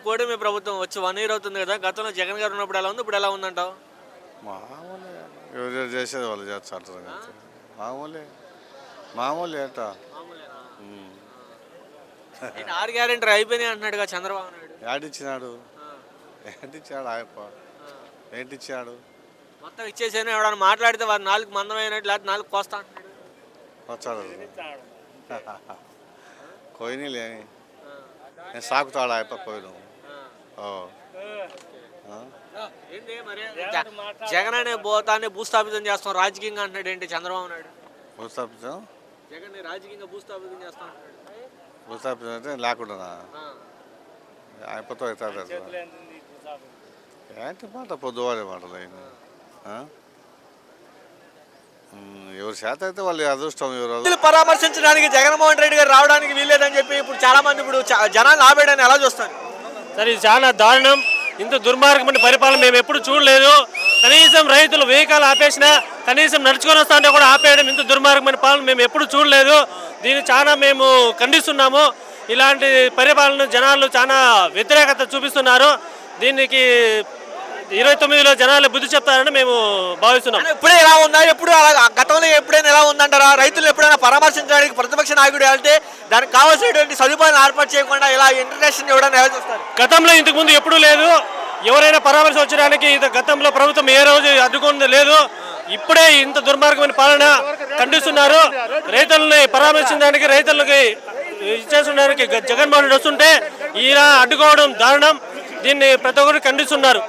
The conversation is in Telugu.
కూటమి ప్రభుత్వం వచ్చి 1 ఇయర్ అవుతుంది కదా, గతంలో జగన్ గారు ఉన్నప్పుడు ఎలా ఉంది, ఇప్పుడు ఎలా ఉందంటావు? మామూలే, ఎవరు చేసేది వాళ్ళు చేస్తారు. మామూలే మామూలే ఏట. ఏంటి 6 గ్యారెంటీ అయిపోయినాయి అంటున్నాడుగా చంద్రబాబు నాయుడు. ఏడిచ్చినాడు ఏంటిచ్చాడు ఆయప్ప ఏంటిచ్చాడు? మొత్తం ఇచ్చేసాను, ఎవడన్నా మాట్లాడితే వారి నాలుగు మందమైనట్టు లేకపోతే నాలుగు కోస్తా అంటున్నాడు. వచ్చాడు కోయినీలే నేను సాకుతాడు ఆయప్ప కోయిను. ఏంటి మరి జగన్ అనే భూతాన్ని భూస్థాపితం చేస్తాం రాజకీయంగా అంటున్నాడు ఏంటి చంద్రబాబు నాయుడు? భూస్థాపితం జగన్ రాజకీయంగా భూస్థాపితం చేస్తాం అంటున్నాడు. భూస్థాపితం అంటే లేకుండా ఆయప్పతో అవుతుంది. ఏంటి మాట పొద్దువాడే మాటలు అయినా ఎవరి చేత అయితే వాళ్ళు అదృష్టం. ఎవరు పరామర్శించడానికి జగన్మోహన్ రెడ్డి గారు రావడానికి వీల్లేదని చెప్పి ఇప్పుడు చాలా మంది ఇప్పుడు జనాలు ఆపేయడాన్ని ఎలా చూస్తారు? సరే, ఇది చాలా దారుణం. ఇంత దుర్మార్గమైన పరిపాలన మేము ఎప్పుడు చూడలేదు. కనీసం రైతులు వెహికల్ ఆపేసినా, కనీసం నడుచుకొని వస్తా అంటే కూడా ఆపేయడం, ఇంత దుర్మార్గమైన పాలన మేము ఎప్పుడు చూడలేదు. దీన్ని చాలా మేము ఖండిస్తున్నాము. ఇలాంటి పరిపాలన జనాలు చాలా వ్యతిరేకత చూపిస్తున్నారు. దీనికి 29లో జనాలు బుద్ధి చెప్తారని మేము భావిస్తున్నాం. ఇప్పుడే ఎలా ఉందా, ఎప్పుడు గతంలో ఎప్పుడైనా ఎలా ఉందంటారా? రైతులు ఎప్పుడైనా పరామర్శించడానికి ప్రతిపక్ష నాయకుడు వెళ్తే దానికి కావాల్సినటువంటి సదుపాయాలు ఏర్పాటు చేయకుండా ఇలా ఇంటర్నేషన్ ఇవ్వడానికి ఎలా చూస్తారు? గతంలో ఇంతకుముందు ఎప్పుడూ లేదు. ఎవరైనా పరామర్శ వచ్చడానికి గతంలో ప్రభుత్వం ఏ రోజు అడ్డుకున్నది లేదు. ఇప్పుడే ఇంత దుర్మార్గమైన పాలన ఖండిస్తున్నారు. రైతులని పరామర్శించడానికి, రైతులకి ఇచ్చేసడానికి జగన్మోహన్ రెడ్డి వస్తుంటే ఇలా అడ్డుకోవడం దారుణం. దీన్ని ప్రతి ఒక్కరు ఖండిస్తున్నారు.